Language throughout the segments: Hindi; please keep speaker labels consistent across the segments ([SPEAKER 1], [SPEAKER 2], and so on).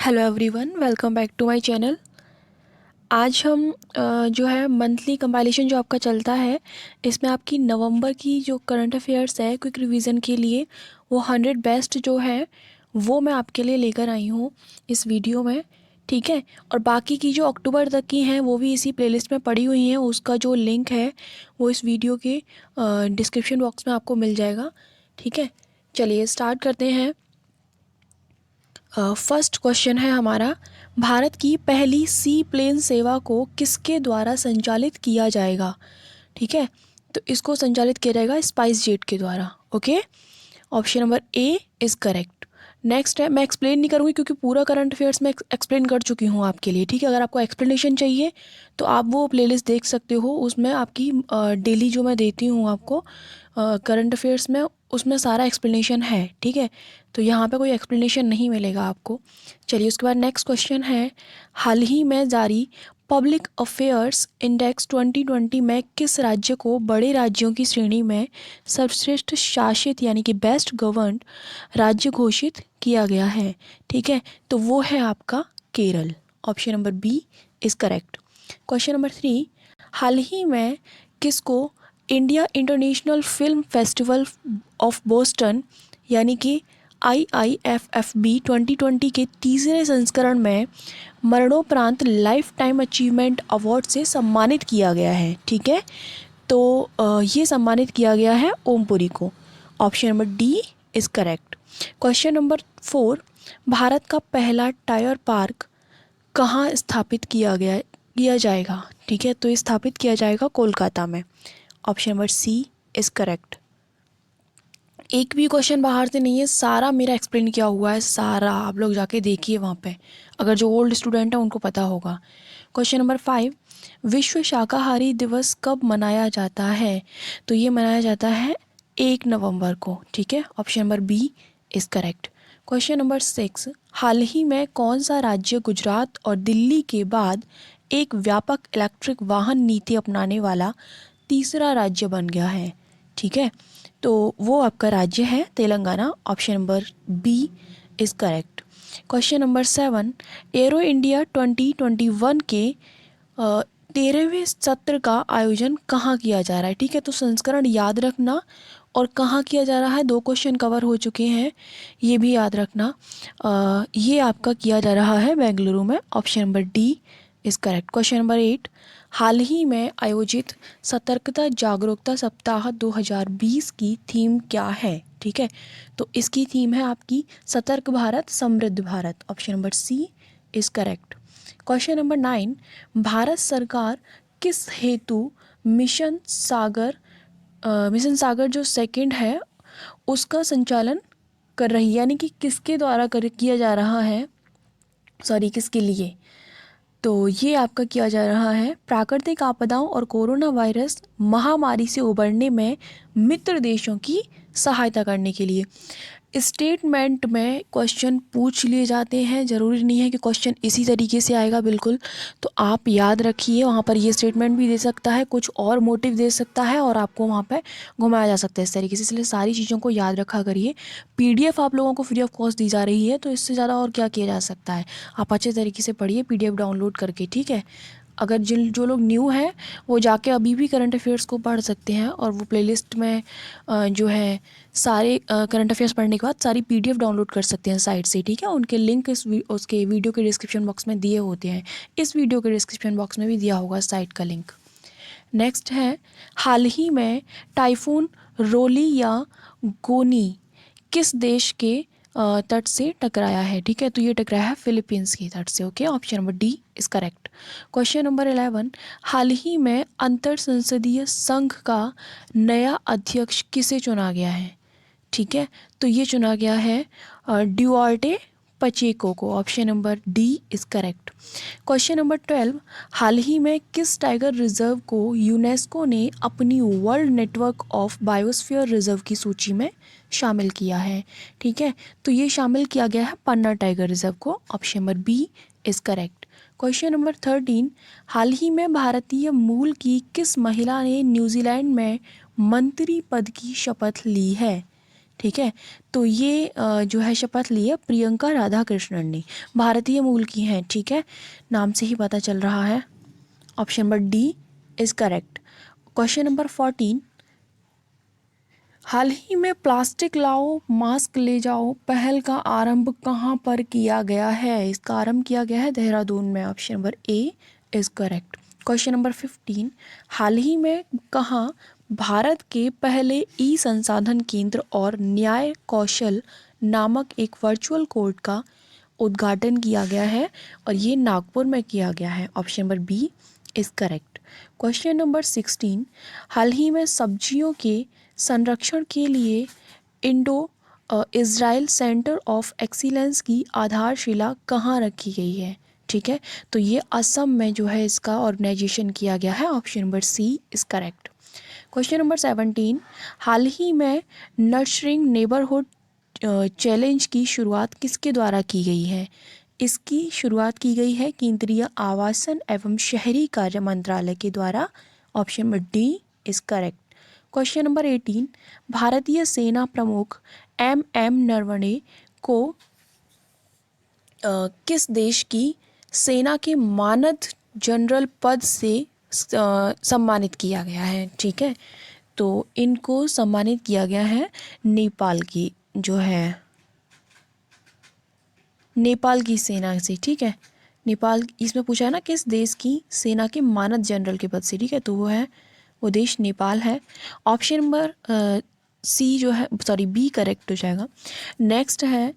[SPEAKER 1] Hello everyone, welcome back to my channel. आज हम जो है मंथली कंपाइलेशन जो आपका चलता है, इसमें आपकी नवंबर की जो करंट अफेयर्स है क्विक रिवीजन के लिए वो 100 बेस्ट जो है वो मैं आपके लिए लेकर आई हूँ इस वीडियो में। ठीक है, और बाकी की जो अक्टूबर तक की हैं वो भी इसी प्लेलिस्ट में पड़ी हुई हैं। उसका जो लिंक है वो इस वीडियो के डिस्क्रिप्शन बॉक्स में आपको मिल जाएगा। ठीक है, चलिए स्टार्ट करते हैं। फर्स्ट क्वेश्चन है हमारा, भारत की पहली सी प्लेन सेवा को किसके द्वारा संचालित किया जाएगा। ठीक है, तो इसको संचालित किया जाएगा स्पाइस जेट के द्वारा। Okay, option number A is correct. Next है, मैं एक्सप्लेन नहीं करूँगी क्योंकि पूरा करंट अफेयर्स में एक्सप्लेन कर चुकी हूँ आपके लिए। ठीक है, अगर आपको एक्सप्लेनेशन चाहिए तो आप वो प्लेलिस्ट देख सकते हो, उसमें आपकी डेली जो मैं देती हूँ आपको करंट अफेयर्स में, उसमें सारा एक्सप्लेनेशन है। ठीक है, तो यहाँ पे कोई एक्सप्लेनेशन नहीं मिलेगा आपको। चलिए उसके बाद नेक्स्ट क्वेश्चन है, हाल ही में जारी पब्लिक अफेयर्स इंडेक्स 2020 में किस राज्य को बड़े राज्यों की श्रेणी में सर्वश्रेष्ठ शासित यानी कि बेस्ट गवर्नड राज्य घोषित किया गया है। ठीक है, तो वो है आपका Kerala. Option number B is correct. Question number 3, हाल ही में किसको India international film festival of Boston यानी कि IIFFB 2020 के तीसरे संस्करण में मरणोपरांत लाइफ टाइम अचीवमेंट अवार्ड से सम्मानित किया गया है। ठीक है, तो ये सम्मानित किया गया है ओमपुरी को। Option number D is correct. Question number 4, Bharat का पहला टायर पार्क कहाँ स्थापित किया जाएगा। ठीक है, तो ये स्थापित किया जाएगा कोलकाता में। Option number C is correct. एक भी क्वेश्चन बाहर से नहीं है, सारा मेरा एक्सप्लेन किया हुआ है, सारा आप लोग जाके देखिए वहाँ पे, अगर जो ओल्ड स्टूडेंट है उनको पता होगा। क्वेश्चन नंबर 5, विश्व शाकाहारी दिवस कब मनाया जाता है। तो ये मनाया जाता है 1 नवंबर को। ठीक है, option number B is correct. Question number 6, हाल ही में कौन सा राज्य गुजरात और दिल्ली के बाद एक व्यापक इलेक्ट्रिक वाहन नीति अपनाने वाला तीसरा राज्य बन गया है। ठीक है, तो वो आपका राज्य है Telangana. Option number B is correct. Question number 7, aero India 2021 के 13वें सत्र का आयोजन कहाँ किया जा रहा है। ठीक है, तो संस्करण याद रखना और कहाँ किया जा रहा है, 2 क्वेश्चन कवर हो चुके हैं, ये भी याद रखना। ये आपका किया जा रहा है बेंगलुरु में। Option number D is correct. Question number 8, हाल ही में आयोजित सतर्कता जागरूकता सप्ताह 2020 की थीम क्या है। ठीक है, तो इसकी थीम है आपकी सतर्क भारत समृद्ध Bharat. Option number C is correct. Question number 9, Bharat सरकार किस हेतु मिशन सागर जो सेकंड है उसका संचालन कर रही है, यानी कि किसके द्वारा किया जा रहा है, सॉरी किसके लिए। तो ये आपका किया जा रहा है प्राकृतिक आपदाओं और कोरोना वायरस महामारी से उबरने में मित्र देशों की सहायता करने के लिए। स्टेटमेंट में क्वेश्चन पूछ लिए जाते हैं, ज़रूरी नहीं है कि क्वेश्चन इसी तरीके से आएगा बिल्कुल, तो आप याद रखिए वहाँ पर ये स्टेटमेंट भी दे सकता है, कुछ और मोटिव दे सकता है और आपको वहाँ पे घुमाया जा सकता है इस तरीके से, इसलिए सारी चीज़ों को याद रखा करिए। PDF आप लोगों को फ्री ऑफ कॉस्ट दी जा रही है, तो इससे ज़्यादा और क्या किया जा सकता है। आप अच्छे तरीके से पढ़िए PDF डाउनलोड करके। ठीक है, अगर जो लोग न्यू हैं वो जाके अभी भी करंट अफेयर्स को पढ़ सकते हैं, और वो प्लेलिस्ट में जो है सारे करंट अफेयर्स पढ़ने के बाद सारी PDF डाउनलोड कर सकते हैं साइट से। ठीक है, उनके लिंक उसके वीडियो के डिस्क्रिप्शन बॉक्स में दिए होते हैं, इस वीडियो के डिस्क्रिप्शन बॉक्स में भी दिया होगा साइट का लिंक। नेक्स्ट है, हाल ही में टाइफून रोली या गोनी किस देश के तट से टकराया है। ठीक है, तो ये टकराया है फिलीपींस की तट से। Okay, option number D is correct. Question number 11, हाल ही में अंतर संसदीय संघ का नया अध्यक्ष किसे चुना गया है। ठीक है, तो ये चुना गया है ड्यूआर्टे पचेको को। Option number D is correct. Question number 12, हाल ही में किस टाइगर रिजर्व को यूनेस्को ने अपनी world network of biosphere reserve की सूची में शामिल किया है। ठीक है, तो ये शामिल किया गया है पन्ना टाइगर रिजर्व को। Option number B is correct. Question number 13, हाल ही में भारतीय मूल की किस महिला ने न्यूजीलैंड में मंत्री पद की शपथ ली है। ठीक है। तो ये जो है शपथ ली है प्रियंका राधाकृष्णन ने, भारतीय मूल की हैं, ठीक है, नाम से ही पता चल रहा है। Option number D is correct. Question number 14, हाल ही में प्लास्टिक लाओ मास्क ले जाओ पहल का आरंभ कहाँ पर किया गया है? इसका आरंभ किया गया है देहरादून में। Option number A is correct. Question number 15, हाल ही में कहाँ भारत के पहले ई संसाधन केंद्र और न्याय कौशल नामक एक वर्चुअल कोर्ट का उद्घाटन किया गया है? और ये नागपुर में किया गया है। Option number B is correct. Question number 16, हाल ही में सब्जियों के संरक्षण के लिए Indo Israel centre of excellence की आधारशिला कहाँ रखी गई है? ठीक है, तो ये असम में जो है इसका ऑर्गेनाइजेशन किया गया है। Option number C is correct. Question number 17, हाल ही में नर्चरिंग नेबरहुड चैलेंज की शुरुआत किसके द्वारा की गई है? इसकी शुरुआत की गई है केंद्रीय आवासन एवं शहरी कार्य मंत्रालय के द्वारा। Option number D is correct. Question number 18, भारतीय सेना प्रमुख एम नरवणे को किस देश की सेना के मानद जनरल पद से सम्मानित किया गया है? ठीक है, तो इनको सम्मानित किया गया है नेपाल की जो है नेपाल की सेना से। ठीक है, नेपाल, इसमें पूछा है ना किस देश की सेना के मानद जनरल के पद से, ठीक है, तो वो देश नेपाल है। ऑप्शन नंबर सी जो है, सॉरी बी करेक्ट हो जाएगा। नेक्स्ट है,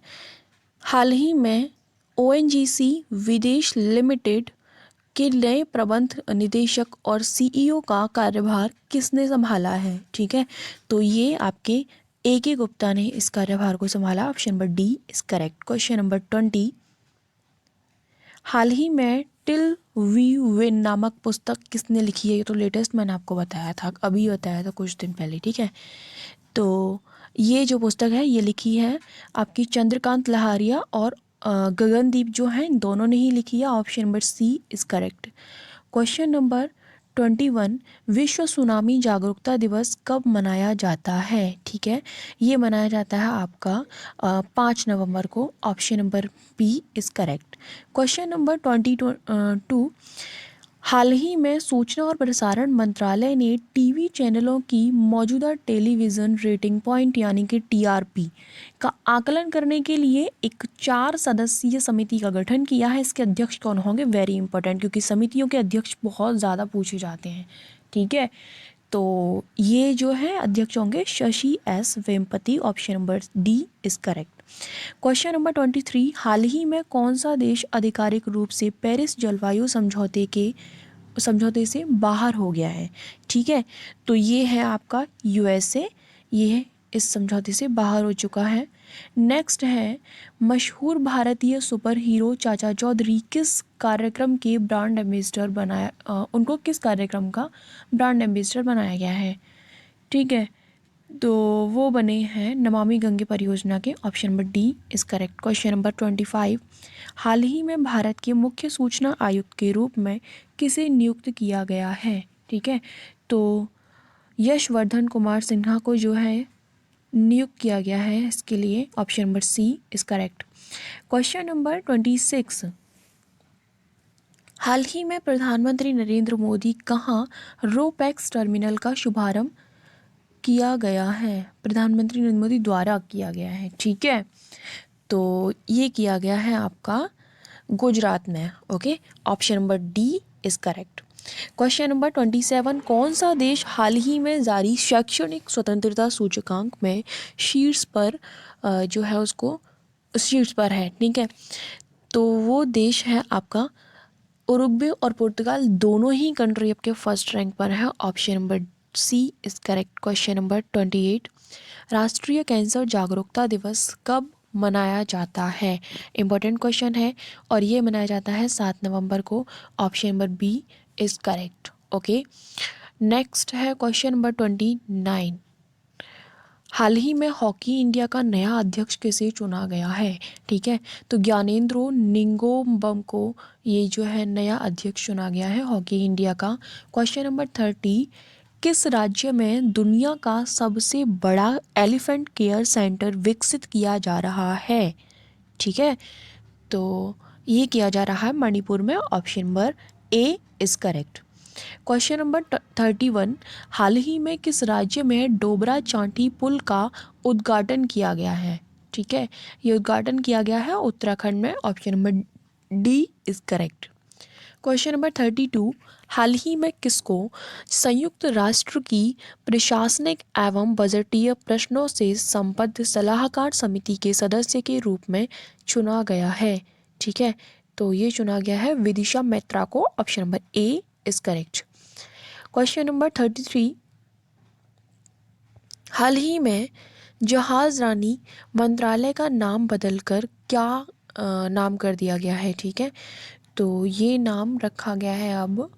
[SPEAKER 1] हाल ही में ONGC विदेश लिमिटेड के नए प्रबंध निदेशक और CEO का कार्यभार किसने संभाला है? ठीक है, तो ये आपके AK गुप्ता ने इस कार्यभार को संभाला। Option number D is correct. Question number 20, हाल ही में टिल वी विन नामक पुस्तक किसने लिखी है? ये तो लेटेस्ट मैंने आपको बताया था, अभी बताया था कुछ दिन पहले, ठीक है। तो ये जो पुस्तक है ये लिखी है आपकी चंद्रकांत लहारिया और गगनदीप जो हैं, इन दोनों ने ही लिखी है। Option number C is correct. Question number 21, विश्व सुनामी जागरूकता दिवस कब मनाया जाता है? ठीक है, ये मनाया जाता है आपका 5 नवंबर को। Option number B is correct. Question number 22, हाल ही में सूचना और प्रसारण मंत्रालय ने टीवी चैनलों की मौजूदा टेलीविज़न रेटिंग पॉइंट यानी कि TRP का आकलन करने के लिए एक 4 सदस्यीय समिति का गठन किया है। इसके अध्यक्ष कौन होंगे? वेरी इंपॉर्टेंट, क्योंकि समितियों के अध्यक्ष बहुत ज़्यादा पूछे जाते हैं, ठीक है। तो ये जो है अध्यक्ष होंगे Shashi S Vempati. Option number D is correct. Question number 23, हाल ही में कौन सा देश आधिकारिक रूप से पेरिस जलवायु समझौते से बाहर हो गया है? ठीक है, तो ये है आपका USA, ये इस समझौते से बाहर हो चुका है। नेक्स्ट है, मशहूर भारतीय सुपर हीरो चाचा चौधरी किस कार्यक्रम के ब्रांड एम्बेसडर उनको किस कार्यक्रम का ब्रांड एम्बेसडर बनाया गया है? ठीक है, तो वो बने हैं नमामि गंगे परियोजना के। Option number D is correct. Question number 25, हाल ही में भारत के मुख्य सूचना आयुक्त के रूप में किसे नियुक्त किया गया है? ठीक है, तो यशवर्धन कुमार सिन्हा को जो है नियुक्त किया गया है इसके लिए। Option number C is correct. Question number 26, हाल ही में प्रधानमंत्री नरेंद्र मोदी कहाँ रोपैक्स टर्मिनल का शुभारंभ किया गया है? प्रधानमंत्री नरेंद्र मोदी द्वारा किया गया है, ठीक है, तो ये किया गया है आपका गुजरात में। Okay, option number D is correct. Question number 27, कौन सा देश हाल ही में जारी शैक्षणिक स्वतंत्रता सूचकांक में शीर्ष पर जो है उसको शीर्ष पर है? ठीक है, तो वो देश है आपका उरुग्वे और पुर्तगाल, दोनों ही कंट्री आपके फर्स्ट रैंक पर है। Option number C is correct. Question number 28, राष्ट्रीय कैंसर जागरूकता दिवस कब मनाया जाता है? इम्पोर्टेंट क्वेश्चन है, और ये मनाया जाता है 7 नवंबर को। Option number B is correct. Okay, next है क्वेश्चन नंबर 29, हाल ही में हॉकी इंडिया का नया अध्यक्ष किसे चुना गया है? ठीक है, तो ज्ञानेंद्रो निंगोमबम को ये जो है नया अध्यक्ष चुना गया है हॉकी इंडिया का। क्वेश्चन नंबर 30, किस राज्य में दुनिया का सबसे बड़ा एलिफेंट केयर सेंटर विकसित किया जा रहा है? ठीक है, तो ये किया जा रहा है मणिपुर में। Option number A is correct. Question number 31, हाल ही में किस राज्य में डोबरा चांठी पुल का उद्घाटन किया गया है? ठीक है, ये उद्घाटन किया गया है उत्तराखंड में। Option number D is correct. Question number 32, हाल ही में किसको संयुक्त राष्ट्र की प्रशासनिक एवं बजटीय प्रश्नों से संबद्ध सलाहकार समिति के सदस्य के रूप में चुना गया है? ठीक है, तो ये चुना गया है विदिशा मैत्रा को। Option number A is correct. Question number 33, हाल ही में जहाज रानी मंत्रालय का नाम बदलकर क्या नाम कर दिया गया है? ठीक है, तो ये नाम रखा गया है अब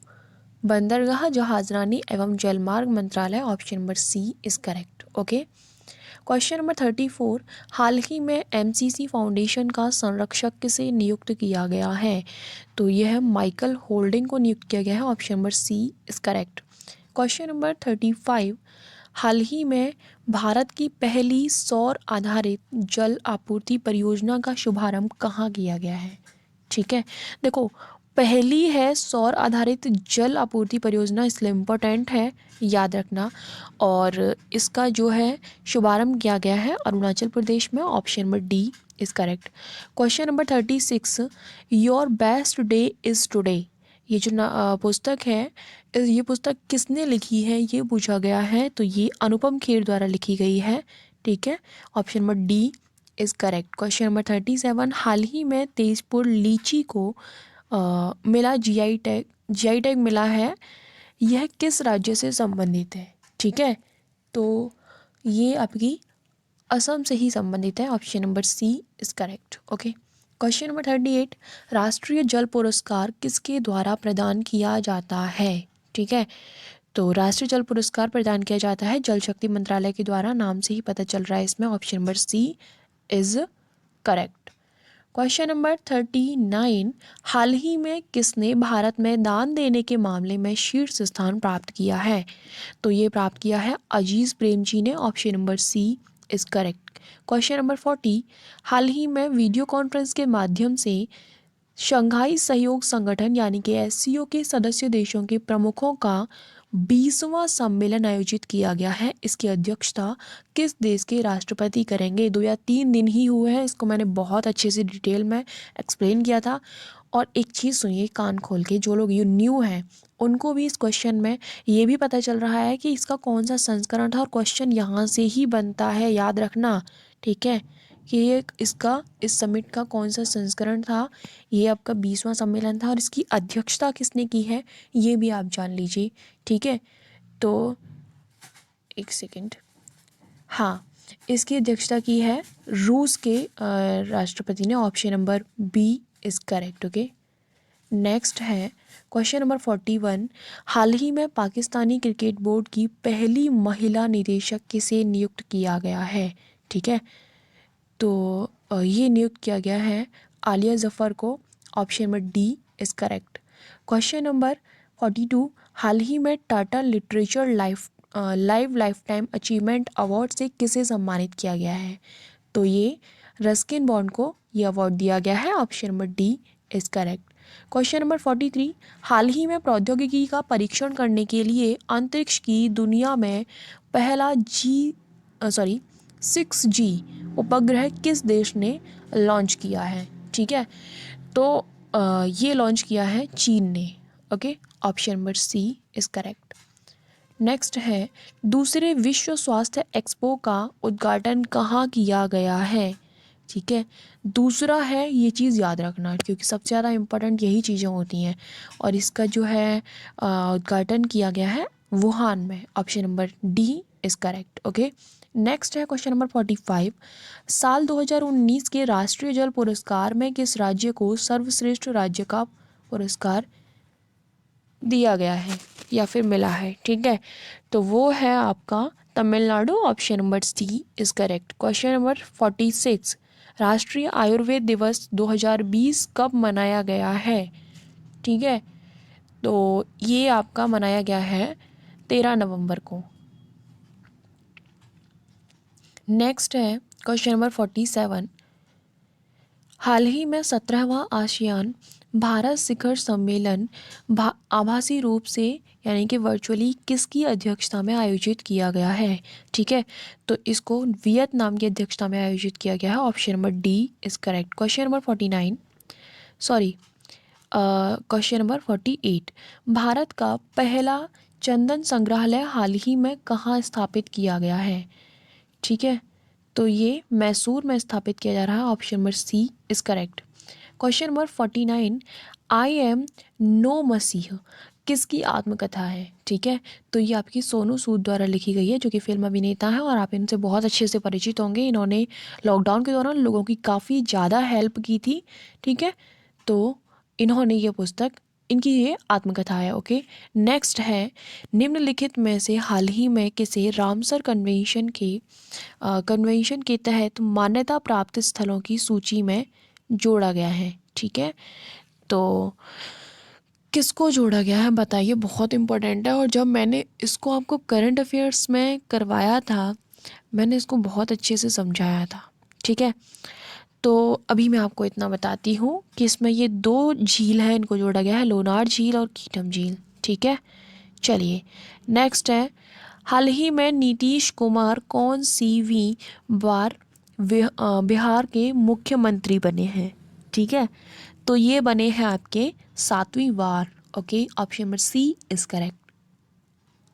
[SPEAKER 1] बंदरगाह जहाजरानी एवं जलमार्ग मंत्रालय। Option number C is correct. Okay, question number 34, हाल ही में एमसीसी फाउंडेशन का संरक्षक किसे नियुक्त किया गया है? तो यह माइकल होल्डिंग को नियुक्त किया गया है। Option number C is correct. Question number 35, हाल ही में भारत की पहली सौर आधारित जल आपूर्ति परियोजना का शुभारंभ कहाँ किया गया है? ठीक है, देखो पहली है सौर आधारित जल आपूर्ति परियोजना, इसलिए इम्पोर्टेंट है, याद रखना। और इसका जो है शुभारंभ किया गया है अरुणाचल प्रदेश में। Option number D is correct. Question number 36, your best day is today, ये जो पुस्तक है, ये पुस्तक किसने लिखी है ये पूछा गया है। तो ये अनुपम खेर द्वारा लिखी गई है। ठीक है, option number D is correct. Question number 37, हाल ही में तेजपुर लीची को मिला जीआई टैग मिला है, यह किस राज्य से संबंधित है? ठीक है, तो ये आपकी असम से ही संबंधित है। Option number C is correct. Okay, question number 38, राष्ट्रीय जल पुरस्कार किसके द्वारा प्रदान किया जाता है? ठीक है, तो राष्ट्रीय जल पुरस्कार प्रदान किया जाता है जल शक्ति मंत्रालय के द्वारा, नाम से ही पता चल रहा है इसमें। Option number C is correct. Question number 39, हाल ही में किसने भारत में दान देने के मामले में शीर्ष स्थान प्राप्त किया है? तो ये प्राप्त किया है अजीज प्रेमजी ने। Option number C is correct. Question number 40, हाल ही में वीडियो कॉन्फ्रेंस के माध्यम से शंघाई सहयोग संगठन यानी कि एससीओ के सदस्य देशों के प्रमुखों का 20वां सम्मेलन आयोजित किया गया है। इसकी अध्यक्षता किस देश के राष्ट्रपति करेंगे? 2 या 3 दिन ही हुए हैं, इसको मैंने बहुत अच्छे से डिटेल में एक्सप्लेन किया था। और एक चीज़ सुनिए कान खोल के, जो लोग ये न्यू हैं उनको भी इस क्वेश्चन में ये भी पता चल रहा है कि इसका कौन सा संस्करण था, और क्वेश्चन यहाँ से ही बनता है, याद रखना। ठीक है, कि ये इसका इस समिट का कौन सा संस्करण था। ये आपका 20वां सम्मेलन था, और इसकी अध्यक्षता किसने की है ये भी आप जान लीजिए। ठीक है, तो एक सेकंड, हाँ, इसकी अध्यक्षता की है रूस के राष्ट्रपति ने। Option number B is correct. Okay, next है क्वेश्चन नंबर 41, हाल ही में पाकिस्तानी क्रिकेट बोर्ड की पहली महिला निदेशक किसे नियुक्त किया गया है? ठीक है, तो ये नियुक्त किया गया है आलिया जफ़र को। Option number D is correct. Question number 42, हाल ही में Tata literature life time achievement award से किसे सम्मानित किया गया है? तो ये रस्किन बॉन्ड को ये अवार्ड दिया गया है। Option number D is correct. Question number 43, हाल ही में प्रौद्योगिकी का परीक्षण करने के लिए अंतरिक्ष की दुनिया में पहला 6G उपग्रह किस देश ने लॉन्च किया है? ठीक है, तो ये लॉन्च किया है चीन ने। Okay, option number C is correct. Next है दूसरे विश्व स्वास्थ्य एक्सपो का उद्घाटन कहाँ किया गया है? ठीक है, दूसरा है, ये चीज़ याद रखना क्योंकि सबसे ज़्यादा इम्पोर्टेंट यही चीज़ें होती हैं। और इसका जो है उद्घाटन किया गया है वुहान में। Option number D is correct. Okay, next है क्वेश्चन नंबर 45, साल 2019 के राष्ट्रीय जल पुरस्कार में किस राज्य को सर्वश्रेष्ठ राज्य का पुरस्कार दिया गया है या फिर मिला है? ठीक है, तो वो है आपका Tamil Nadu. Option number C is correct. Question number 46, राष्ट्रीय आयुर्वेद दिवस 2020 कब मनाया गया है? ठीक है, तो ये आपका मनाया गया है 13 नवंबर को। नेक्स्ट है क्वेश्चन नंबर 47। हाल ही में 17वां आसियान भारत शिखर सम्मेलन आभासी रूप से यानी कि वर्चुअली किसकी अध्यक्षता में आयोजित किया गया है? ठीक है, तो इसको वियतनाम की अध्यक्षता में आयोजित किया गया है। Option number D is correct. Question number 49, sorry question number 48। Bharat का पहला चंदन संग्रहालय हाल ही में कहाँ स्थापित किया गया है? ठीक है, तो ये मैसूर में स्थापित किया जा रहा है। Option number C is correct. Question number 49। I am no Messiah किसकी आत्मकथा है? ठीक है, तो ये आपकी सोनू सूद द्वारा लिखी गई है, जो कि फिल्म अभिनेता है और आप इनसे बहुत अच्छे से परिचित होंगे। इन्होंने लॉकडाउन के दौरान लोगों की काफ़ी ज़्यादा हेल्प की थी। ठीक है, तो इन्होंने ये पुस्तक, इनकी ये आत्मकथा है। ओके, नेक्स्ट है निम्नलिखित में से हाल ही में किसे रामसर कन्वेंशन के तहत मान्यता प्राप्त स्थलों की सूची में जोड़ा गया है? ठीक है, तो किसको जोड़ा गया है बताइए, बहुत इम्पोर्टेंट है। और जब मैंने इसको आपको करंट अफेयर्स में करवाया था, मैंने इसको बहुत अच्छे से समझाया था। ठीक है, तो अभी मैं आपको इतना बताती हूँ कि इसमें ये 2 झील है, इनको जोड़ा गया है, लोनार झील और कीटम झील। ठीक है, चलिए नेक्स्ट है। हाल ही में नीतीश कुमार कौन सी वी बार बिहार के मुख्यमंत्री बने हैं? ठीक है, तो ये बने हैं आपके 7वीं बार। Okay, option number C is correct.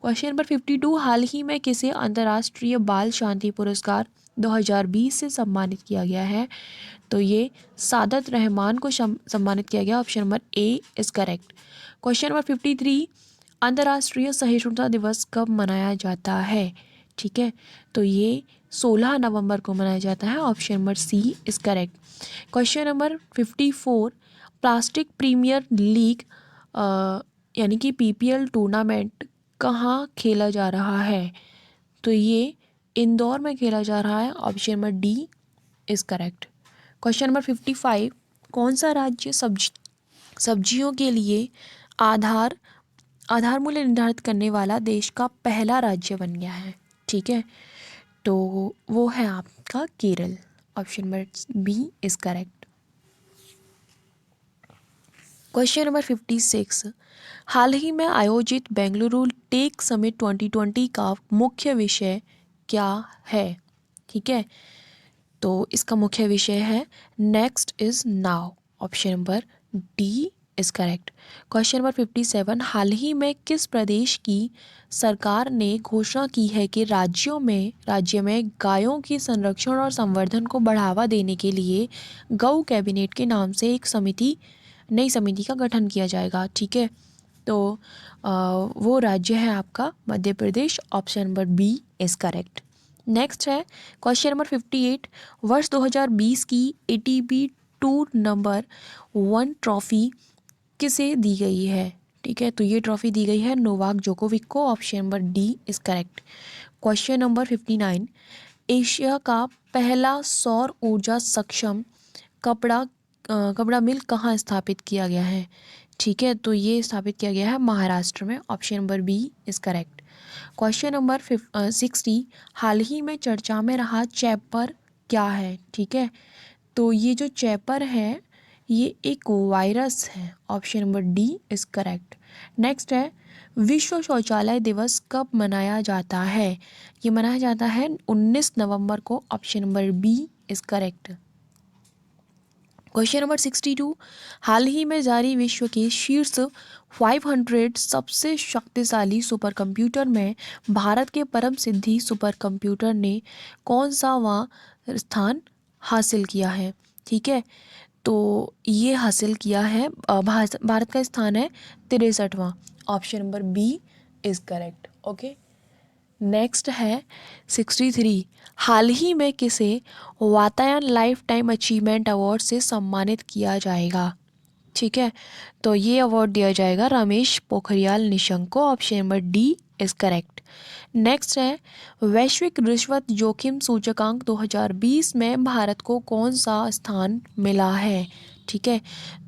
[SPEAKER 1] Question number 52। हाल ही में किसे अंतर्राष्ट्रीय बाल शांति पुरस्कार 2020 से सम्मानित किया गया है? तो ये सादत रहमान को सम्मानित किया गया। Option number A is correct. Question number 53। अंतर्राष्ट्रीय सहिष्णुता दिवस कब मनाया जाता है? ठीक है, तो ये 16 नवंबर को मनाया जाता है। Option number C is correct. Question number 54। Plastic premier league यानी कि पीपीएल टूर्नामेंट कहाँ खेला जा रहा है? तो ये इंदौर में खेला जा रहा है। Option number D is correct. Question number 55। कौन सा राज्य सब्जियों के लिए आधार मूल्य निर्धारित करने वाला देश का पहला राज्य बन गया है? ठीक है, तो वो है आपका Kerala. Option number B is correct. Question number 56। हाल ही में आयोजित बेंगलुरु टेक समिट 2020 का मुख्य विषय क्या है? ठीक है, तो इसका मुख्य विषय है next is now. Option number D is correct. Question number 57। हाल ही में किस प्रदेश की सरकार ने घोषणा की है कि राज्य में गायों की संरक्षण और संवर्धन को बढ़ावा देने के लिए गौ कैबिनेट के नाम से एक नई समिति का गठन किया जाएगा? ठीक है, तो वो राज्य है आपका Madhya Pradesh. Option number B is correct. Next है क्वेश्चन नंबर 58। वर्ष 2020 की एटीपी टूर नंबर 1 ट्रॉफी किसे दी गई है? ठीक है, तो ये ट्रॉफी दी गई है नोवाक जोकोविक को। Option number D is correct. Question number 59। Asia का पहला सौर ऊर्जा सक्षम कपड़ा मिल कहाँ स्थापित किया गया है? ठीक है, तो ये स्थापित किया गया है महाराष्ट्र में। Option number B is correct. Question number 60। हाल ही में चर्चा में रहा चैपर क्या है? ठीक है, तो ये जो चैपर है ये एक वायरस है। Option number D is correct. Next है विश्व शौचालय दिवस कब मनाया जाता है? ये मनाया जाता है 19 नवंबर को। Option number B is correct. Question number 62। हाल ही में जारी विश्व के शीर्ष 500 सबसे शक्तिशाली सुपर कंप्यूटर में भारत के परम सिद्धि सुपर कंप्यूटर ने कौन सा वहाँ स्थान हासिल किया है? ठीक है, तो ये हासिल किया है भारत का स्थान है 63वां। Option number B is correct. Okay, next है 63। हाल ही में किसे Vatayan lifetime achievement award से सम्मानित किया जाएगा? ठीक है, तो ये अवार्ड दिया जाएगा रमेश पोखरियाल निशंक को। Option number D is correct. Next है वैश्विक रिश्वत जोखिम सूचकांक 2020 में भारत को कौन सा स्थान मिला है? ठीक है,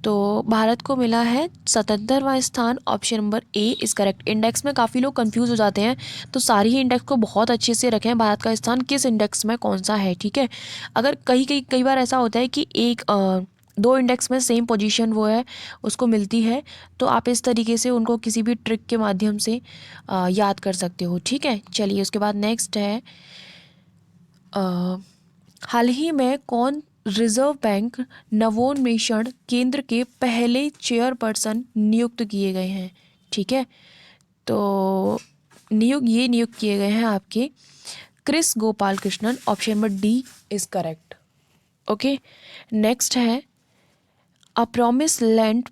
[SPEAKER 1] तो भारत को मिला है 77वां स्थान, option number A is correct. Index में काफ़ी लोग कंफ्यूज हो जाते हैं, तो सारी ही इंडेक्स को बहुत अच्छे से रखें, भारत का स्थान किस इंडेक्स में कौन सा है, ठीक है। अगर कई बार ऐसा होता है कि दो इंडेक्स में सेम पोजीशन वो है उसको मिलती है, तो आप इस तरीके से उनको किसी भी ट्रिक के माध्यम से याद कर सकते हो, ठीक है। चलिए उसके बाद नेक्स्ट है, हाल ही में कौन रिजर्व बैंक नवोन्मेषण केंद्र के पहले चेयरपर्सन नियुक्त किए गए हैं, ठीक है। तो नियुक्त किए गए हैं आपके Kris Gopal Krishnan, option number D is correct. Okay, next है a promise land.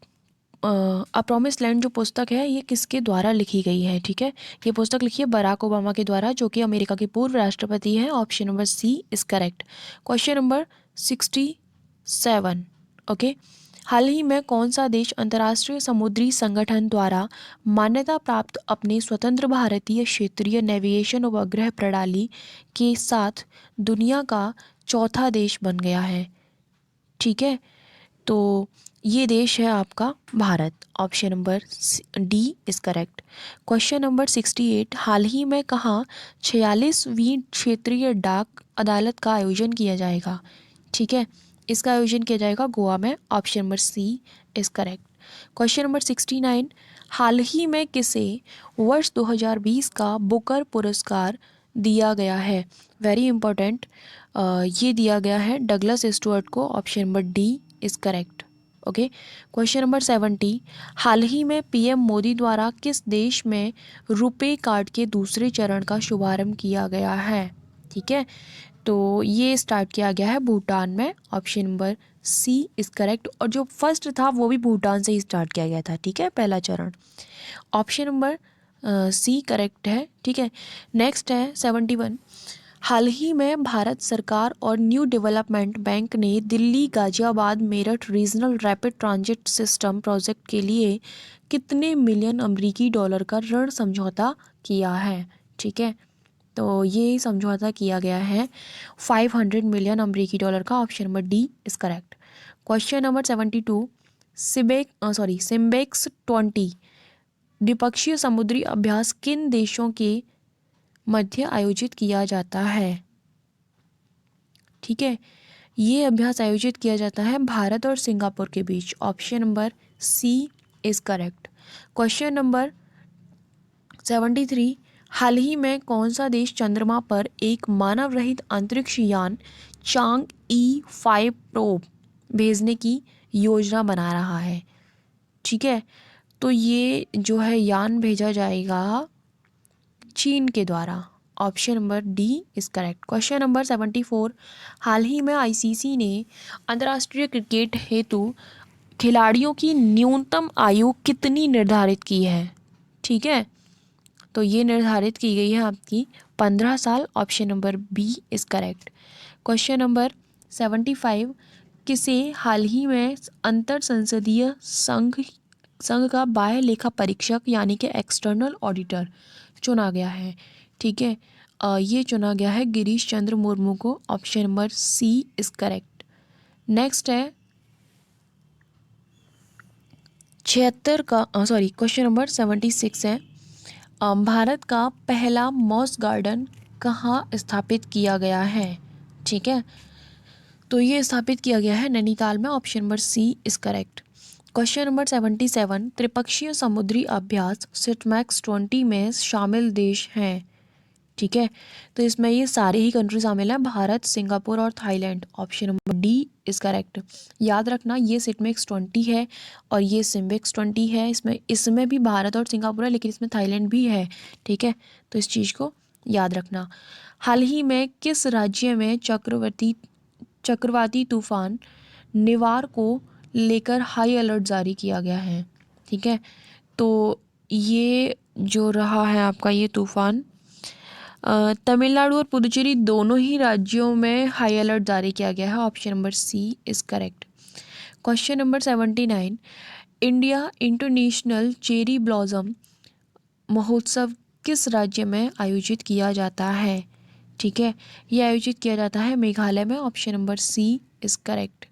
[SPEAKER 1] A promise land जो पुस्तक है ये किसके द्वारा लिखी गई है, ठीक है। ये पुस्तक लिखी है बराक ओबामा के द्वारा, जो कि अमेरिका के पूर्व राष्ट्रपति हैं, option number C is correct. Question number 67। Okay, हाल ही में कौन सा देश अंतर्राष्ट्रीय समुद्री संगठन द्वारा मान्यता प्राप्त अपने स्वतंत्र भारतीय क्षेत्रीय नेविगेशन उपग्रह प्रणाली के साथ दुनिया का चौथा देश बन गया है, ठीक है। तो ये देश है आपका Bharat, option number D is correct. Question number 68, हाल ही में कहाँ 46वीं क्षेत्रीय डाक अदालत का आयोजन किया जाएगा, ठीक है। इसका आयोजन किया जाएगा गोवा में, option number C is correct. Question number 69, हाल ही में किसे वर्ष 2020 का बुकर पुरस्कार दिया गया है, वेरी इंपॉर्टेंट, ये दिया गया है डगलस स्टुअर्ट को, option number D is correct. Okay, question number 70, हाल ही में पीएम मोदी द्वारा किस देश में रुपे कार्ड के दूसरे चरण का शुभारंभ किया गया है, ठीक है। तो ये स्टार्ट किया गया है भूटान में, option number C is correct. और जो फर्स्ट था वो भी भूटान से ही स्टार्ट किया गया था, ठीक है, पहला चरण, ऑप्शन नंबर सी करेक्ट है, ठीक है। नेक्स्ट है 71, हाल ही में भारत सरकार और न्यू डेवलपमेंट बैंक ने Delhi Ghaziabad Meerut regional rapid transit system project के लिए कितने मिलियन अमेरिकी डॉलर का ऋण समझौता किया है, ठीक है। तो ये समझौता किया गया है 500 मिलियन अमेरिकी डॉलर का, option number D is correct. Question number 72, SIMBEX 20 द्विपक्षीय समुद्री अभ्यास किन देशों के मध्य आयोजित किया जाता है, ठीक है। ये अभ्यास आयोजित किया जाता है भारत और सिंगापुर के बीच, option number C is correct. Question number 73, हाल ही में कौन सा देश चंद्रमा पर एक मानव रहित अंतरिक्ष यान चांग E5 प्रोब भेजने की योजना बना रहा है, ठीक है। तो ये जो है यान भेजा जाएगा चीन के द्वारा, option number D is correct. Question number 74, हाल ही में आईसीसी ने अंतर्राष्ट्रीय क्रिकेट हेतु खिलाड़ियों की न्यूनतम आयु कितनी निर्धारित की है, ठीक है। तो ये निर्धारित की गई है आपकी 15 साल, option number B is correct. Question number 75, किसे हाल ही में अंतर संसदीय संघ का बाह्य लेखा परीक्षक यानी कि एक्सटर्नल ऑडिटर चुना गया है, ठीक है। ये चुना गया है गिरीश चंद्र मुर्मू को, option number C is correct. Next है 76 का क्वेश्चन नंबर 76 है, भारत का पहला मॉस गार्डन कहाँ स्थापित किया गया है, ठीक है। तो ये स्थापित किया गया है नैनीताल में, option number C is correct. Question number 77, त्रिपक्षीय समुद्री अभ्यास सिटमैक्स 20 में शामिल देश हैं, ठीक है। तो इसमें ये सारे ही कंट्री शामिल हैं, भारत, सिंगापुर और Thailand, option number D is correct. याद रखना ये सिटमैक्स 20 है और ये सिम्बेक्स 20 है, इसमें भी भारत और सिंगापुर है, लेकिन इसमें थाईलैंड भी है, ठीक है। तो इस चीज़ को याद रखना। हाल ही में किस राज्य में चक्रवाती तूफान निवार को लेकर हाई अलर्ट जारी किया गया है, ठीक है। तो ये जो रहा है आपका ये तूफान तमिलनाडु और पुदुचेरी दोनों ही राज्यों में हाई अलर्ट जारी किया गया है, option number C is correct. Question number 79, India international cherry blossom महोत्सव किस राज्य में आयोजित किया जाता है, ठीक है। यह आयोजित किया जाता है मेघालय में, option number C is correct.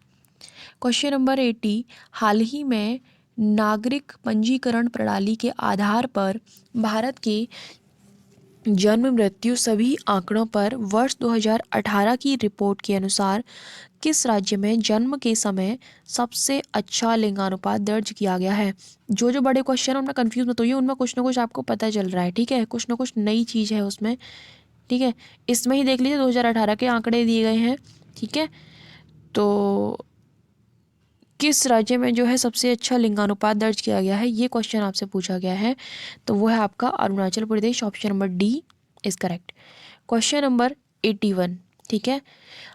[SPEAKER 1] Question number 80, हाल ही में नागरिक पंजीकरण प्रणाली के आधार पर भारत के जन्म मृत्यु सभी आंकड़ों पर वर्ष 2018 की रिपोर्ट के अनुसार किस राज्य में जन्म के समय सबसे अच्छा लिंगानुपात दर्ज किया गया है। जो जो बड़े क्वेश्चन उनमें कंफ्यूज मत होइए, उनमें कुछ ना कुछ आपको पता चल रहा है, ठीक है, कुछ ना कुछ नई चीज़ है उसमें, ठीक है। इसमें ही देख लीजिए 2018 के आंकड़े दिए गए हैं, ठीक है। तो किस राज्य में जो है सबसे अच्छा लिंगानुपात दर्ज किया गया है, ये क्वेश्चन आपसे पूछा गया है। तो वो है आपका Arunachal Pradesh, option number D is correct. Question number 81, ठीक है,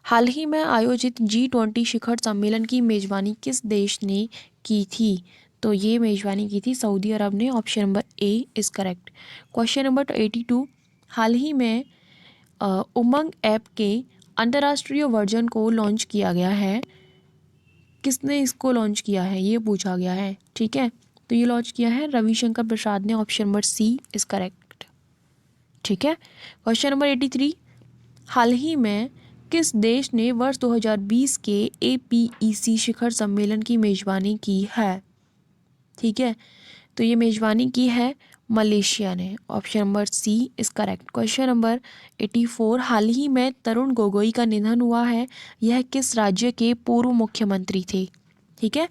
[SPEAKER 1] हाल ही में आयोजित G20 शिखर सम्मेलन की मेजबानी किस देश ने की थी। तो ये मेजबानी की थी सऊदी अरब ने, option number A is correct. Question number 82, हाल ही में उमंग ऐप के अंतर्राष्ट्रीय वर्जन को लॉन्च किया गया है, किसने इसको लॉन्च किया है ये पूछा गया है, ठीक है। तो ये लॉन्च किया है रविशंकर प्रसाद ने, option number C is correct, ठीक है। क्वेश्चन नंबर 83, हाल ही में किस देश ने वर्ष 2020 के APEC शिखर सम्मेलन की मेजबानी की है, ठीक है। तो ये मेजबानी की है मलेशिया ने, option number C is correct. Question number 84, हाल ही में तरुण गोगोई का निधन हुआ है, यह किस राज्य के पूर्व मुख्यमंत्री थे, ठीक है।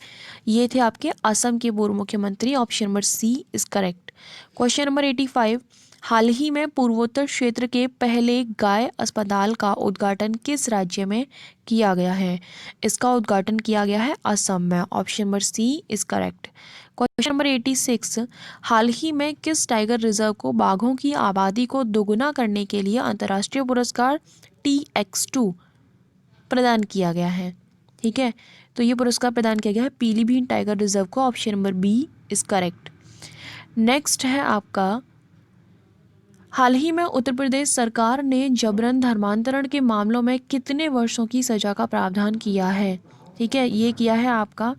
[SPEAKER 1] ये थे आपके असम के पूर्व मुख्यमंत्री, option number C is correct. Question number 85, हाल ही में पूर्वोत्तर क्षेत्र के पहले गाय अस्पताल का उद्घाटन किस राज्य में किया गया है। इसका उद्घाटन किया गया है असम में, option number C is correct. Question number 86, हाल ही में किस टाइगर रिजर्व को बाघों की आबादी को दोगुना करने के लिए अंतर्राष्ट्रीय पुरस्कार TX2 प्रदान किया गया है, ठीक है। तो ये पुरस्कार प्रदान किया गया है पीलीभीत टाइगर रिजर्व को, option number B is correct. Next है आपका, हाल ही में उत्तर प्रदेश सरकार ने जबरन धर्मांतरण के मामलों में कितने वर्षों की सजा का प्रावधान किया है, ठीक है। ये किया है आपका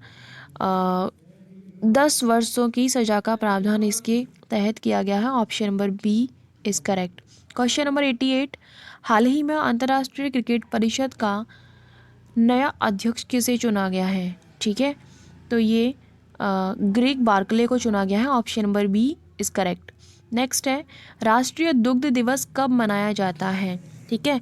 [SPEAKER 1] 10 वर्षों की सजा का प्रावधान इसके तहत किया गया है, option number B is correct. Question number 88, हाल ही में अंतर्राष्ट्रीय क्रिकेट परिषद का नया अध्यक्ष किसे चुना गया है, ठीक है। तो ये ग्रेग बार्कले को चुना गया है, option number B is correct. Next है, राष्ट्रीय दुग्ध दिवस कब मनाया जाता है, ठीक है।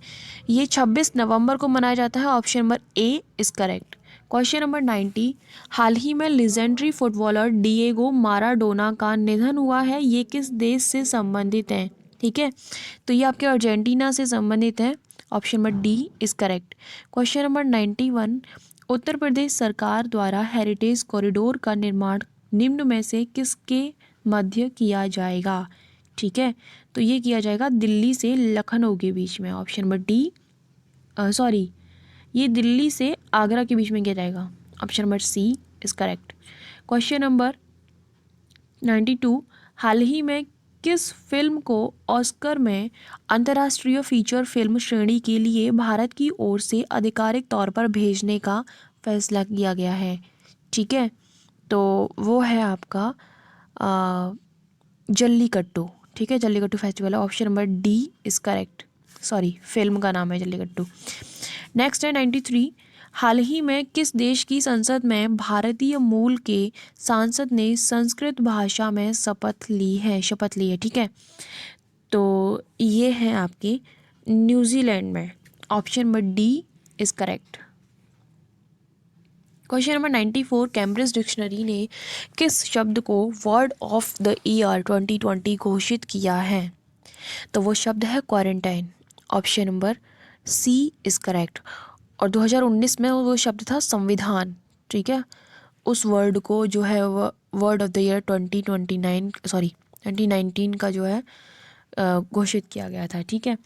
[SPEAKER 1] ये 26 नवंबर को मनाया जाता है, option number A is correct. Question number 90, हाल ही में लेजेंडरी फुटबॉलर डिएगो माराडोना का निधन हुआ है, ये किस देश से संबंधित है, ठीक है। तो ये आपके अर्जेंटीना से संबंधित है, option number D is correct. Question number 91, Uttar Pradesh सरकार द्वारा हेरिटेज कॉरिडोर का निर्माण निम्न में से किसके मध्य किया जाएगा, ठीक है। तो ये किया जाएगा दिल्ली से लखनऊ के बीच में, ऑप्शन नंबर डी सॉरी ये दिल्ली से आगरा के बीच में किया जाएगा, option number C is correct. Question number 92, हाल ही में किस फिल्म को ऑस्कर में अंतर्राष्ट्रीय फीचर फिल्म श्रेणी के लिए भारत की ओर से आधिकारिक तौर पर भेजने का फैसला किया गया है, ठीक है। तो वो है आपका जल्लीकट्टू, ठीक है, जल्लीकट्टू फेस्टिवल है, option number D is correct. Sorry, film का नाम है जल्लीकट्टू। नेक्स्ट है 93, हाल ही में किस देश की संसद में भारतीय मूल के सांसद ने संस्कृत भाषा में शपथ ली है, ठीक है। तो ये है आपके न्यूजीलैंड में, option number D is correct. Question number 94, Cambridge dictionary ने किस शब्द को वर्ड ऑफ द ईयर 2020 घोषित किया है। तो वो शब्द है quarantine, option number C is correct. और 2019 में वो शब्द था संविधान, ठीक है। उस वर्ड को जो है वो वर्ड ऑफ द ईयर 2019 का जो है घोषित किया गया था, ठीक है।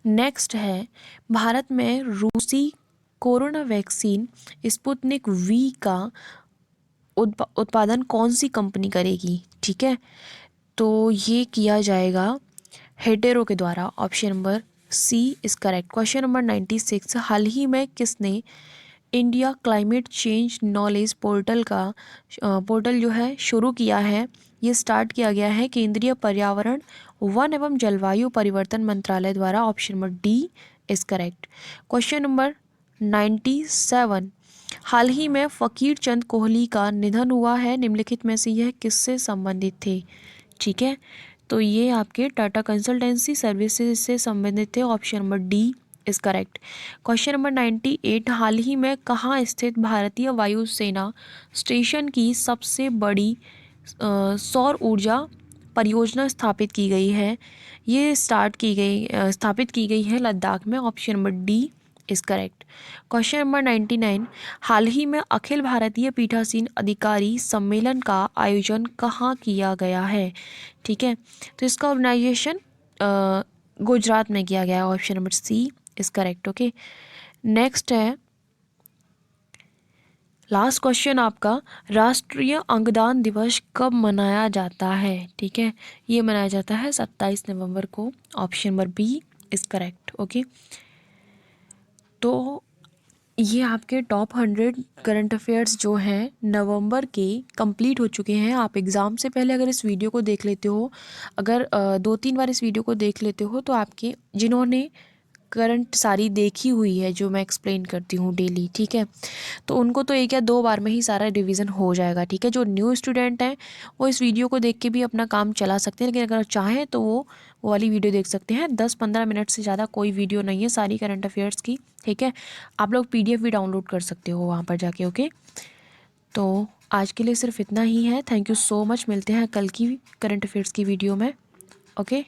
[SPEAKER 1] नेक्स्ट है, भारत में रूसी कोरोना वैक्सीन स्पुतनिक वी का उत्पादन कौन सी कंपनी करेगी, ठीक है। तो ये किया जाएगा हेटेरो के द्वारा, option number C is correct. Question number 96, हाल ही में किसने India climate change knowledge portal जो है शुरू किया है। ये स्टार्ट किया गया है केंद्रीय पर्यावरण वन एवं जलवायु परिवर्तन मंत्रालय द्वारा, option number D is correct. Question number 97, हाल ही में फ़कीर चंद कोहली का निधन हुआ है, निम्नलिखित में से यह किससे संबंधित थे? ठीक है, तो ये आपके टाटा कंसल्टेंसी सर्विसेज से संबंधित थे। Option number D is correct. Question number 98, हाल ही में कहाँ स्थित भारतीय वायुसेना स्टेशन की सबसे बड़ी सौर ऊर्जा परियोजना स्थापित की गई है? ये स्थापित की गई है लद्दाख में। Option number D is correct. Question number 99, हाल ही में अखिल भारतीय पीठासीन अधिकारी सम्मेलन का आयोजन कहाँ किया गया है? ठीक है, तो इसका ऑर्गेनाइजेशन गुजरात में किया गया है। Option number C is correct. Okay, next है लास्ट क्वेश्चन आपका, राष्ट्रीय अंगदान दिवस कब मनाया जाता है? ठीक है, ये मनाया जाता है 27 नवंबर को। Option number B is correct. Okay, तो ये आपके टॉप 100 करंट अफेयर्स जो हैं नवंबर के कंप्लीट हो चुके हैं। आप एग्ज़ाम से पहले अगर इस वीडियो को देख लेते हो, अगर 2-3 बार इस वीडियो को देख लेते हो, तो आपके जिन्होंने करंट सारी देखी हुई है जो मैं एक्सप्लेन करती हूँ डेली, ठीक है, तो उनको तो 1 या 2 बार में ही सारा रिवीजन हो जाएगा। ठीक है, जो न्यू स्टूडेंट हैं वो इस वीडियो को देख के भी अपना काम चला सकते हैं, लेकिन अगर चाहें तो वो वाली वीडियो देख सकते हैं। 10-15 मिनट से ज़्यादा कोई वीडियो नहीं है सारी करंट अफेयर्स की। ठीक है, आप लोग PDF भी डाउनलोड कर सकते हो वहाँ पर जाके। ओके, तो आज के लिए सिर्फ इतना ही है। थैंक यू सो मच, मिलते हैं कल की करंट अफेयर्स की वीडियो में। ओके।